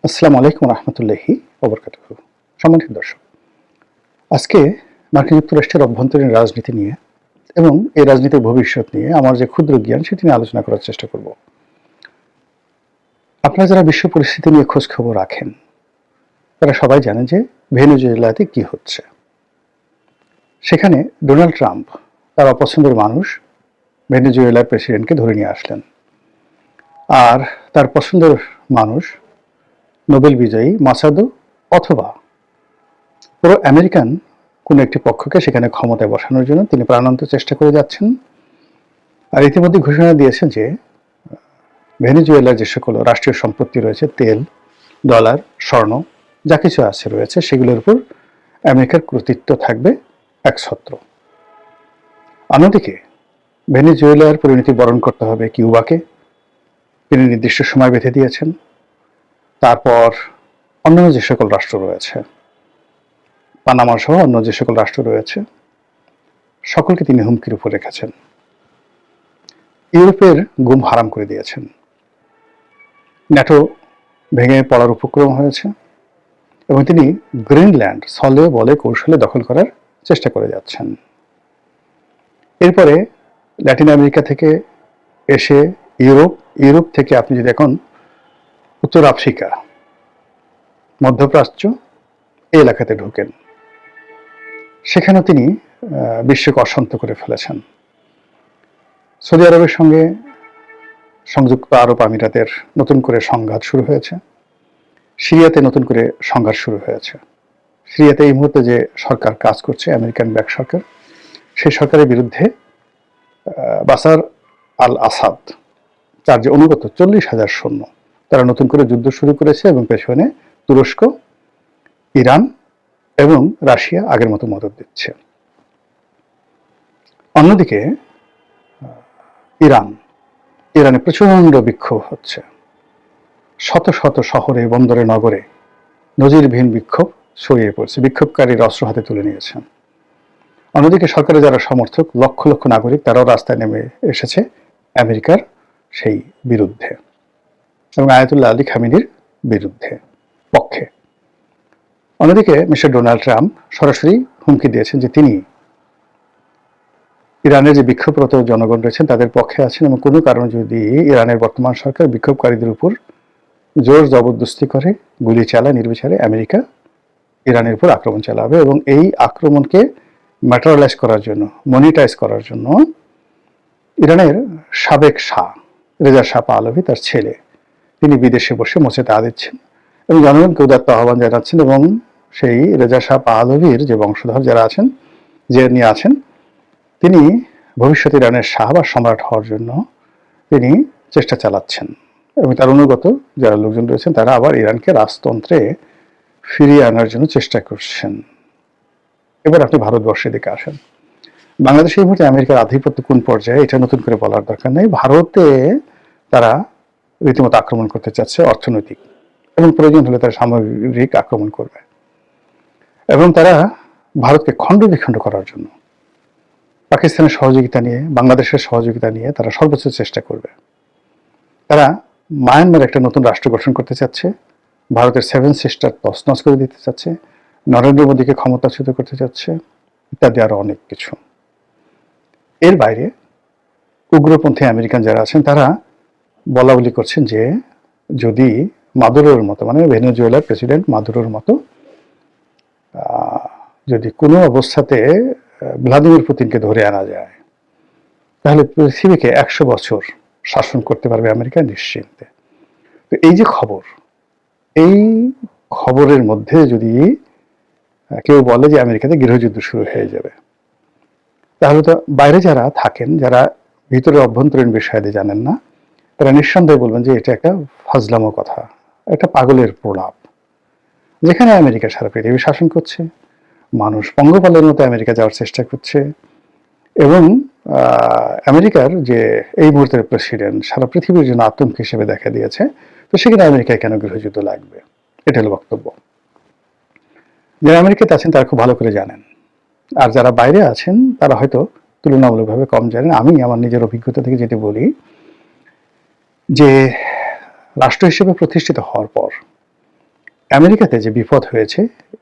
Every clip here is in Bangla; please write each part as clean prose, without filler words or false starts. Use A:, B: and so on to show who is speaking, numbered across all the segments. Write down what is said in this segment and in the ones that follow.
A: আসসালামু আলাইকুম রহমতুল্লাহি ওবরকাতুহু। সম্মানিত দর্শক, আজকে মার্কিন যুক্তরাষ্ট্রের অভ্যন্তরীণ রাজনীতি নিয়ে এবং এই রাজনীতির ভবিষ্যৎ নিয়ে আমার যে ক্ষুদ্র জ্ঞান সেটি নিয়ে আলোচনা করার চেষ্টা করব। আপনারা যারা বিশ্ব পরিস্থিতি নিয়ে খোঁজ খবর রাখেন তারা সবাই জানেন যে ভেনেজুয়েলাতে কি হচ্ছে। সেখানে ডোনাল্ড ট্রাম্প তার অপছন্দের মানুষ ভেনেজুয়েলার প্রেসিডেন্টকে ধরে নিয়ে আসলেন, আর তার পছন্দের মানুষ নোবেল বিজয়ী মাসাদো অথবা পুরো আমেরিকান কোনো একটি পক্ষকে সেখানে ক্ষমতায় বসানোর জন্য তিনি প্রাণান্ত চেষ্টা করে যাচ্ছেন। আর ইতিমধ্যে ঘোষণা দিয়েছেন যে ভেনেজুয়েলার যে সকল রাষ্ট্রীয় সম্পত্তি রয়েছে, তেল, ডলার, স্বর্ণ যা কিছু আছে রয়েছে, সেগুলোর উপর আমেরিকার কর্তৃত্ব থাকবে একছত্র। অন্যদিকে ভেনেজুয়েলার পরিণতি বরণ করতে হবে কিউবাকে, তিনি নির্দিষ্ট সময় বেঁধে দিয়েছেন। তারপর অন্যান্য যে সকল রাষ্ট্র রয়েছে, পানামা সহ অন্য যে সকল রাষ্ট্র রয়েছে, সকলকে তিনি হুমকির উপর রেখেছেন। ইউরোপের ঘুম হারাম করে দিয়েছেন। ন্যাটো ভেঙে পড়ার উপক্রম হয়েছে এবং তিনি গ্রিনল্যান্ড ছলে বলে কৌশলে দখল করার চেষ্টা করে যাচ্ছেন। এরপরে ল্যাটিন আমেরিকা থেকে এসে ইউরোপ থেকে আপনি যদি এখন উত্তর আফ্রিকা, মধ্যপ্রাচ্য এই এলাকাতে ঢুকেন, সেখানেও তিনি বিশ্বকে অশান্ত করে ফেলেছেন। সৌদি আরবের সঙ্গে সংযুক্ত আরব আমিরাতের নতুন করে সংঘাত শুরু হয়েছে। সিরিয়াতে নতুন করে সংঘাত শুরু হয়েছে। সিরিয়াতে এই মুহূর্তে যে সরকার কাজ করছে, আমেরিকান ব্যাক সরকার, সেই সরকারের বিরুদ্ধে বাসার আল আসাদ, তার যে অনুগত 40,000 সৈন্য, তারা নতুন করে যুদ্ধ শুরু করেছে এবং পেছনে তুরস্ক, ইরান এবং রাশিয়া আগের মতো মদদ দিচ্ছে। অন্যদিকে ইরানে প্রচন্ড বিক্ষোভ হচ্ছে। শত শত শহরে, বন্দরে, নগরে নজিরবিহীন বিক্ষোভ ছড়িয়ে পড়ছে। বিক্ষোভকারীরা অস্ত্র হাতে তুলে নিয়েছেন। অন্যদিকে সরকারের যারা সমর্থক, লক্ষ লক্ষ নাগরিক, তারাও রাস্তায় নেমে এসেছে আমেরিকার সেই বিরুদ্ধে এবং আয়াতুল্লাহ আলী খামিনির পক্ষে। অন্যদিকে মিস্টার ডোনাল্ড ট্রাম্প সরাসরি হুমকি দিয়েছেন যে তিনি ইরানের যে বিক্ষোভরত জনগণ রয়েছেন তাদের পক্ষে আছেন এবং কোনো কারণে যদি ইরানের বর্তমান সরকার বিক্ষোভকারীদের উপর জোর জবরদস্তি করে, গুলি চালায়, নির্বিচারে আমেরিকা ইরানের উপর আক্রমণ চালাবে এবং এই আক্রমণকে ম্যাটেরিয়ালাইজ করার জন্য, মনিটাইজ করার জন্য ইরানের সাবেক শাহ রেজা শাহ পাহলভি, তার ছেলে, তিনি বিদেশে বসে মোচেতা দিচ্ছেন এবং জনগণকে উদাত্ত আহ্বান জানাচ্ছেন এবং সেই রেজা শাহ পাহলভির যে বংশধর যারা আছেন, যে নিয়ে আছেন, তিনি ভবিষ্যতে ইরানের শাহ বা সম্রাট হওয়ার জন্য তিনি চেষ্টা চালাচ্ছেন এবং তার অনুগত যারা লোকজন রয়েছেন তারা আবার ইরানকে রাজতন্ত্রে ফিরিয়ে আনার জন্য চেষ্টা করছেন। এবার আপনি ভারতবর্ষের দিকে আসেন। বাংলাদেশে এই মুহূর্তে আমেরিকার আধিপত্য কোন পর্যায়ে, এটা নতুন করে বলার দরকার নেই। ভারতে তারা রীতিমতো আক্রমণ করতে চাচ্ছে, অর্থনৈতিক এবং প্রয়োজন হলে তারা সামরিক আক্রমণ করবে এবং তারা ভারতকে খণ্ড বিখণ্ড করার জন্য পাকিস্তানের সহযোগিতা নিয়ে, বাংলাদেশের সহযোগিতা নিয়ে তারা সর্বোচ্চ চেষ্টা করবে। তারা মায়ানমার একটা নতুন রাষ্ট্র গঠন করতে চাচ্ছে, ভারতের 7 সিস্টার তছনছ করে দিতে চাচ্ছে, নরেন্দ্র মোদীকে ক্ষমতাচ্যুত করতে চাচ্ছে, ইত্যাদি আরো অনেক কিছু। এর বাইরে উগ্রপন্থী আমেরিকান যারা আছেন তারা বলা বলি করছেন যে যদি মাদুরোর মতো, মানে ভেনেজুয়েলার প্রেসিডেন্ট মাদুরোর মতো যদি কোনো অবস্থাতে ভ্লাদিমির পুতিনকে ধরে আনা যায়, তাহলে পৃথিবীকে 100 বছর শাসন করতে পারবে আমেরিকা নিশ্চিন্তে। তো এই যে খবর, এই খবরের মধ্যে যদি কেউ বলে যে আমেরিকাতে গৃহযুদ্ধ শুরু হয়ে যাবে, তাহলে তো বাইরে যারা থাকেন, যারা ভিতরে অভ্যন্তরীণ বিষয়াদি জানেন না, তারা নিঃসন্দেহে বলবেন যে এটা একটা ফাজলামো কথা, একটা পাগলের প্রলাপ। যেখানে আমেরিকা সারা পৃথিবী শাসন করছে, মানুষ পঙ্গপালের মতো আমেরিকা যাওয়ার চেষ্টা করছে এবং আমেরিকার যে এই মুহূর্তের প্রেসিডেন্ট সারা পৃথিবীর জন্য আতঙ্ক হিসেবে দেখা দিয়েছে, তো সেখানে আমেরিকায় কেন গৃহযুদ্ধ লাগবে? এটা হলো বক্তব্য। যারা আমেরিকাতে আছেন তারা খুব ভালো করে জানেন, আর যারা বাইরে আছেন তারা হয়তো তুলনামূলকভাবে কম জানেন। আমি আমার নিজের অভিজ্ঞতা থেকে যেটি বলি যে রাষ্ট্র হিসেবে প্রতিষ্ঠিত হওয়ার পর আমেরিকাতে যে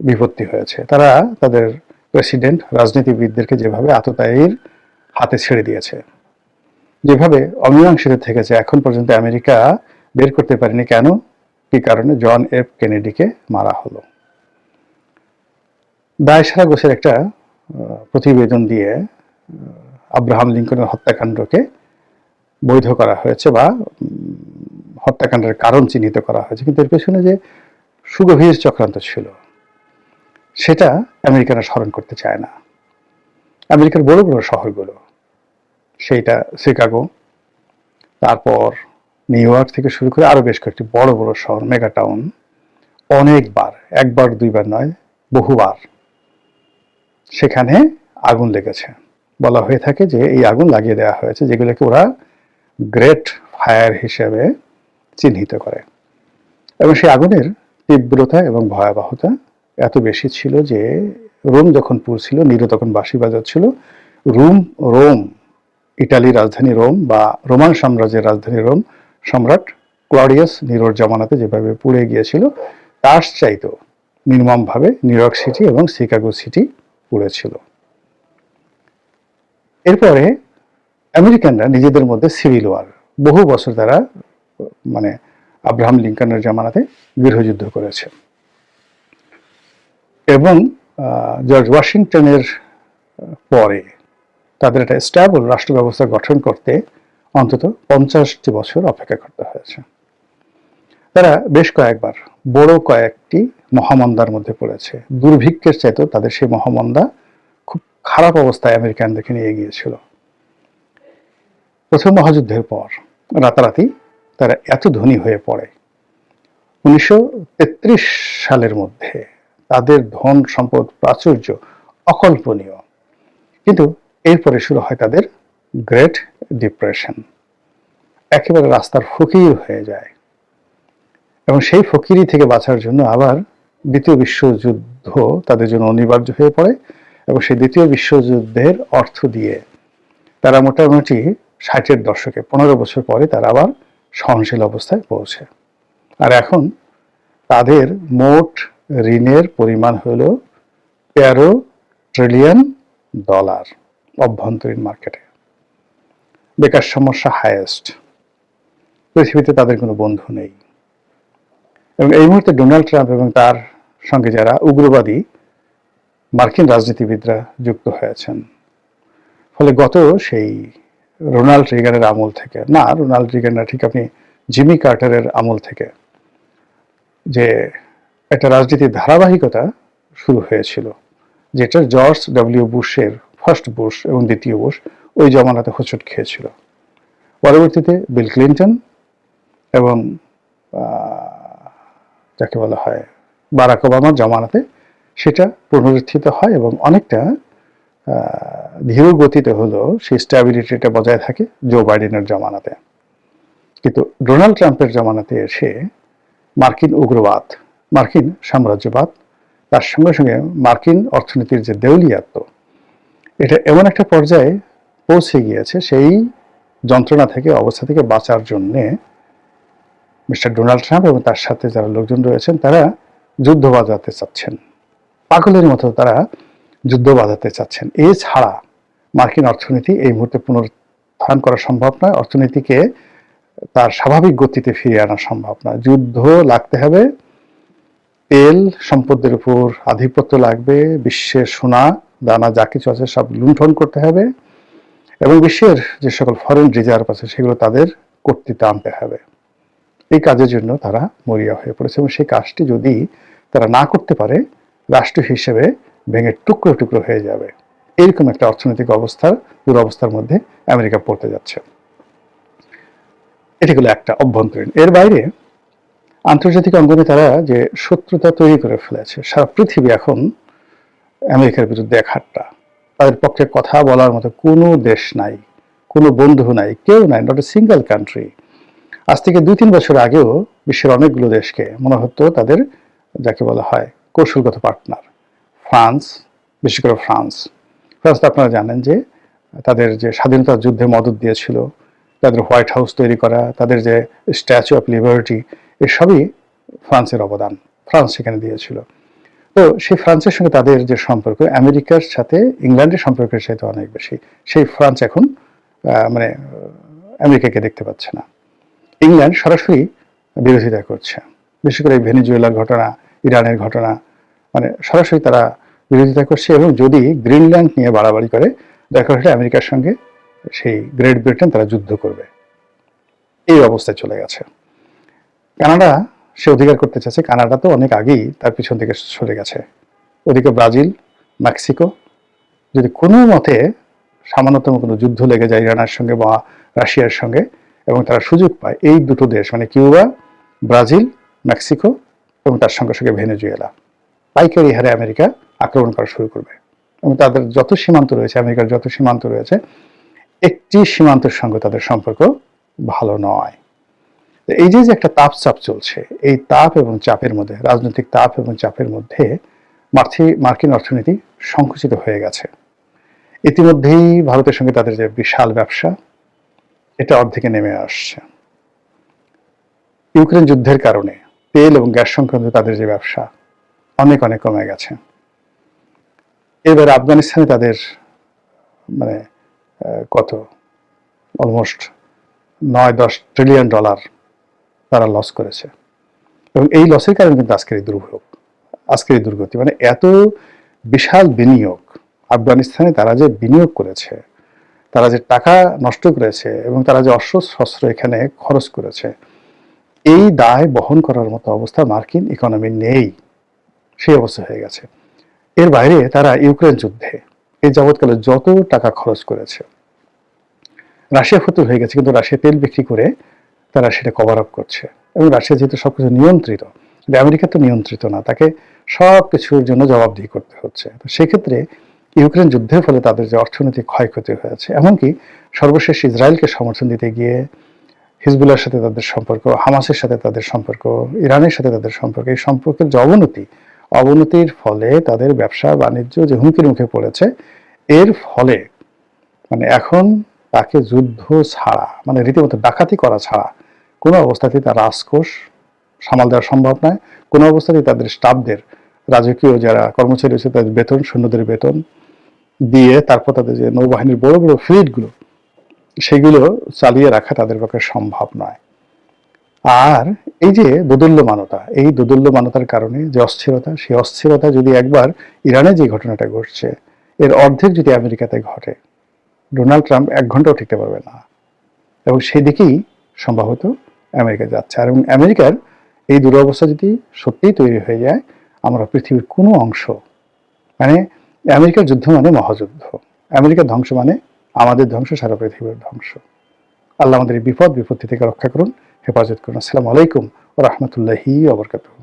A: বিপত্তি হয়েছে, তারা তাদের প্রেসিডেন্ট রাজনীতিবিদদেরকে যেভাবে আততায়ীর হাতে ছেড়ে দিয়েছে, যেভাবে অমীমাংসিত থেকেছে, এখন পর্যন্ত আমেরিকা বের করতে পারেনি কেন, কি কারণে জন এফ কেনেডিকে মারা হলো। দায়সারা গোছের একটা প্রতিবেদন দিয়ে আব্রাহাম লিঙ্কনের হত্যাকাণ্ডকে বৈধ করা হয়েছে বা হত্যাকাণ্ডের কারণ চিহ্নিত করা হয়েছে, কিন্তু এর পেছনে যে সুগভীর চক্রান্ত ছিল সেটা আমেরিকানরা স্মরণ করতে চায় না। আমেরিকার বড় বড় শহরগুলো, সেইটা শিকাগো, তারপর নিউ ইয়র্ক থেকে শুরু করে আরো বেশ কয়েকটি বড় বড় শহর, মেগা টাউন, অনেকবার, একবার দুইবার নয়, বহুবার সেখানে আগুন লেগেছে। বলা হয়ে থাকে যে এই আগুন লাগিয়ে দেওয়া হয়েছে, যেগুলোকে ওরা গ্রেট ফায়ার হিসেবে চিহ্নিত করে। এবং সেই আগুনের তীব্রতা এবং ভয়াবহতা এত বেশি ছিল যে রোম যখন পুড়ছিল, নিরো তখন বাঁশি বাজাচ্ছিল। রোম, ইটালির রাজধানী রোম বা রোমান সাম্রাজ্যের রাজধানী রোম, সম্রাট ক্লডিয়াস নিরোর জামানাতে যেভাবে পুড়ে গিয়েছিল, তার চাইতেও নির্মমভাবে নিউ ইয়র্ক সিটি এবং শিকাগো সিটি পুড়েছিল। এরপরে আমেরিকানরা নিজেদের মধ্যে সিভিল ওয়ার, বহু বছর তারা মানে আব্রাহাম লিঙ্কনের জামানাতে গৃহযুদ্ধ করেছে। এবং জর্জ ওয়াশিংটনের পরে তাদের একটা স্ট্যাবল রাষ্ট্র ব্যবস্থা গঠন করতে অন্তত 50টি বছর অপেক্ষা করতে হয়েছে। তারা বেশ কয়েকবার বড় কয়েকটি মহামন্দার মধ্যে পড়েছে। দুর্ভিক্ষের চাইতেও তাদের সেই মহামন্দা খুব খারাপ অবস্থায় আমেরিকানদেরকে নিয়ে গিয়েছিল। প্রথম মহাযুদ্ধের পর রাতারাতি তারা এত ধনী হয়ে পড়ে, 1933 সালের মধ্যে তাদের ধন সম্পদ প্রাচুর্য অকল্পনীয়। কিন্তু এরপরে শুরু হয় তাদের গ্রেট ডিপ্রেশন, একেবারে রাস্তার ফকির হয়ে যায়। এবং সেই ফকিরি থেকে বাঁচার জন্য আবার দ্বিতীয় বিশ্বযুদ্ধ তাদের জন্য অনিবার্য হয়ে পড়ে। এবং সেই দ্বিতীয় বিশ্বযুদ্ধের অর্থ দিয়ে তারা মোটামুটি 60-এর দশকে 15 বছর পরে তারা আবার সহনশীল অবস্থায় পৌঁছে। আর এখন তাদের মোট ঋণের পরিমাণ হল $13 ট্রিলিয়ন অভ্যন্তরীণ মার্কেটে। বেকার সমস্যা হাইয়েস্ট, পৃথিবীতে তাদের কোনো বন্ধু নেই। এবং এই মুহূর্তে ডোনাল্ড ট্রাম্প এবং তার সঙ্গে যারা উগ্রবাদী মার্কিন রাজনীতিবিদরা যুক্ত হয়েছেন, ফলে গত সেই রোনাল্ড রিগানের আমল থেকে, না রোনাল্ড রিগান না, ঠিক আপনি জিমি কার্টারের আমল থেকে যে একটা রাজনীতির ধারাবাহিকতা শুরু হয়েছিল, যেটা জর্জ ডব্লিউ বুশের ফার্স্ট বুশ এবং দ্বিতীয় বুশ ওই জমানাতে হোঁচট খেয়েছিল। পরবর্তীতে বিল ক্লিন্টন এবং যাকে বলা হয় বারাক ওবামার জমানাতে সেটা পুনরুত্থিত হয় এবং অনেকটা ধীর গতিতে হলেও সেই স্ট্যাবিলিটিটা বজায় থাকে জো বাইডেনের জমানাতে। কিন্তু ডোনাল্ড ট্রাম্পের জমানাতে এসে মার্কিন উগ্রবাদ, মার্কিন সাম্রাজ্যবাদ, তার সঙ্গে সঙ্গে মার্কিন অর্থনীতির যে দেউলিয়াত্ব, এটা এমন একটা পর্যায়ে পৌঁছে গিয়েছে, সেই যন্ত্রণা থেকে, অবস্থা থেকে বাঁচার জন্যে মিস্টার ডোনাল্ড ট্রাম্প এবং তার সাথে যারা লোকজন রয়েছেন তারা যুদ্ধ বাজাতে চাচ্ছেন, পাগলের মতো তারা যুদ্ধ বাজাতে চাচ্ছেন। এছাড়া মার্কিন অর্থনীতি এই মুহূর্তে পুনরুত্থান করা সম্ভব নয়, অর্থনীতিকে তার স্বাভাবিক গতিতে ফিরিয়ে আনা সম্ভব নয়। যুদ্ধ লাগতে হবে, তেল সম্পদের উপর আধিপত্য লাগবে, বিশ্বের সোনা দানা যা কিছু আছে সব লুণ্ঠন করতে হবে এবং বিশ্বের যে সকল ফরেন রিজার্ভ আছে সেগুলো তাদের কর্তৃত্বে আনতে হবে। এই কাজের জন্য তারা মরিয়া হয়ে পড়েছে এবং সেই কাজটি যদি তারা না করতে পারে, রাষ্ট্র হিসেবে ভেঙে টুকরো টুকরো হয়ে যাবে। এরকম একটা অর্থনৈতিক অবস্থার দুরবস্থার মধ্যে আমেরিকা পড়তে যাচ্ছে। এটি হলো একটা অভ্যন্তরীণ। এর বাইরে আন্তর্জাতিক অঙ্গনে তারা যে শত্রুতা তৈরি করে ফেলেছে, সারা পৃথিবী এখন আমেরিকার বিরুদ্ধে একহাট্টা। তাদের পক্ষে কথা বলার মতো কোনো দেশ নাই, কোনো বন্ধু নাই, কেউ নাই, নট এ সিঙ্গেল কান্ট্রি। আজ থেকে 2-3 বছর আগেও বিশ্বের অনেকগুলো দেশকে মনে হতো তাদের যাকে বলা হয় কৌশলগত পার্টনার। ফ্রান্স, বিশেষ করে ফ্রান্স তো আপনারা জানেন যে তাদের যে স্বাধীনতা যুদ্ধে মদত দিয়েছিল, তাদের হোয়াইট হাউস তৈরি করা, তাদের যে স্ট্যাচু অফ লিবার্টি, এসবই ফ্রান্সের অবদান। ফ্রান্স সেখানে দিয়েছিল। তো সেই ফ্রান্সের সঙ্গে তাদের যে সম্পর্ক আমেরিকার সাথে ইংল্যান্ডের সম্পর্কের সাথে অনেক বেশি। সেই ফ্রান্স এখন মানে আমেরিকাকে দেখতে পাচ্ছে না। ইংল্যান্ড সরাসরি বিরোধিতা করছে, বিশেষ করে ভেনেজুয়েলার ঘটনা, ইরানের ঘটনা, মানে সরাসরি তারা বিরোধিতা করছে। এবং যদি গ্রিনল্যান্ড নিয়ে বাড়াবাড়ি করে, দরকার হলে আমেরিকার সঙ্গে সেই গ্রেট ব্রিটেন তারা যুদ্ধ করবে, এই অবস্থায় চলে গেছে। কানাডা সে অধিকার করতে চাচ্ছে, কানাডা তো অনেক আগেই তার পিছন থেকে সরে গেছে। ওদিকে ব্রাজিল, মেক্সিকো, যদি কোনো মতে সামান্যতম কোনো যুদ্ধ লেগে যায় ইরানের সঙ্গে বা রাশিয়ার সঙ্গে এবং তারা সুযোগ পায়, এই দুটো দেশ মানে কিউবা, ব্রাজিল, মেক্সিকো এবং তার সঙ্গে সঙ্গে ভেনেজুয়েলা, পাইকারি হারে আমেরিকা আক্রমণ করা শুরু করবে। এবং তাদের যত সীমান্ত রয়েছে, আমেরিকার যত সীমান্ত রয়েছে, একটি সীমান্তের সঙ্গে তাদের সম্পর্ক ভালো নয়। এই যে একটা তাপ চাপ চলছে, এই তাপ এবং চাপের মধ্যে, রাজনৈতিক তাপ এবং চাপের মধ্যে মার্কিন অর্থনীতি সংকুচিত হয়ে গেছে। ইতিমধ্যেই ভারতের সঙ্গে তাদের যে বিশাল ব্যবসা, এটা অর্ধেকে নেমে আসছে। ইউক্রেন যুদ্ধের কারণে তেল এবং গ্যাস সংক্রান্ত তাদের যে ব্যবসা অনেক অনেক কমে গেছে। এবার আফগানিস্তানে তাদের মানে কত অলমোস্ট 9-10 ট্রিলিয়ন ডলার তারা লস করেছে। এবং এই লসের কারণে কিন্তু আজকের এই দুর্ভোগ, আজকের এই দুর্গতি, মানে এত বিশাল বিনিয়োগ আফগানিস্তানে তারা যে বিনিয়োগ করেছে, তারা যে টাকা নষ্ট করেছে এবং তারা যে অস্ত্র শস্ত্র এখানে খরচ করেছে, এই দায় বহন করার মতো অবস্থা মার্কিন ইকোনমি নেই, সেই অবস্থা হয়ে গেছে। এর বাইরে তারা ইউক্রেন যুদ্ধে এই যাবৎকালে যত টাকা খরচ করেছে, রাশিয়া ফতুর হয়ে গেছে, কিন্তু রাশিয়া তেল বিক্রি করে তারা সেটা কভার আপ করছে। এবং রাশিয়া যেহেতু সবকিছু নিয়ন্ত্রিত, কিন্তু আমেরিকা তো নিয়ন্ত্রিত না, তাকে সব কিছুর জন্য জবাবদিহি করতে হচ্ছে। তো সেক্ষেত্রে ইউক্রেন যুদ্ধের ফলে তাদের যে অর্থনৈতিক ক্ষয়ক্ষতি হয়েছে, এমনকি সর্বশেষ ইসরায়েলকে সমর্থন দিতে গিয়ে হিজবুল্লাহর সাথে তাদের সম্পর্ক, হামাসের সাথে তাদের সম্পর্ক, ইরানের সাথে তাদের সম্পর্ক, এই সম্পর্কের যে অবনতির ফলে তাদের ব্যবসা বাণিজ্য যে হুমকির মুখে পড়েছে, এর ফলে মানে এখন তাকে যুদ্ধ ছাড়া, মানে রীতিমতো ডাকাতি করা ছাড়া কোনো অবস্থাতেই তার রাজকোষ সামাল দেওয়া সম্ভব নয়। কোনো অবস্থাতেই তাদের স্টাফদের, রাজকীয় যারা কর্মচারী রয়েছে তাদের বেতন, সৈন্যদের বেতন দিয়ে তারপর তাদের যে নৌবাহিনীর বড় বড় ফ্লিটগুলো, সেগুলো চালিয়ে রাখা তাদের পক্ষে সম্ভব নয়। আর এই যে দোদুল্যমানতা, এই দোদুল্যমানতার কারণে যে অস্থিরতা, সেই অস্থিরতা যদি একবার ইরানে যে ঘটনাটা ঘটছে এর অর্ধেক যদি আমেরিকাতে ঘটে, ডোনাল্ড ট্রাম্প 1 ঘন্টাও টিকতে পারবে না। এবং সেদিকেই সম্ভবত আমেরিকা যাচ্ছে। আর এবং আমেরিকার এই দুরবস্থা যদি সত্যিই তৈরি হয়ে যায়, আমরা পৃথিবীর কোনো অংশ, মানে আমেরিকার যুদ্ধ মানে মহাযুদ্ধ, আমেরিকার ধ্বংস মানে আমাদের ধ্বংস, সারা পৃথিবীর ধ্বংস। আল্লাহ আমাদের এই বিপত্তি থেকে রক্ষা করুন, হেফাজত করুন। আসসালামু আলাইকুম ওয়া রাহমাতুল্লাহি ওয়া বারাকাতুহু।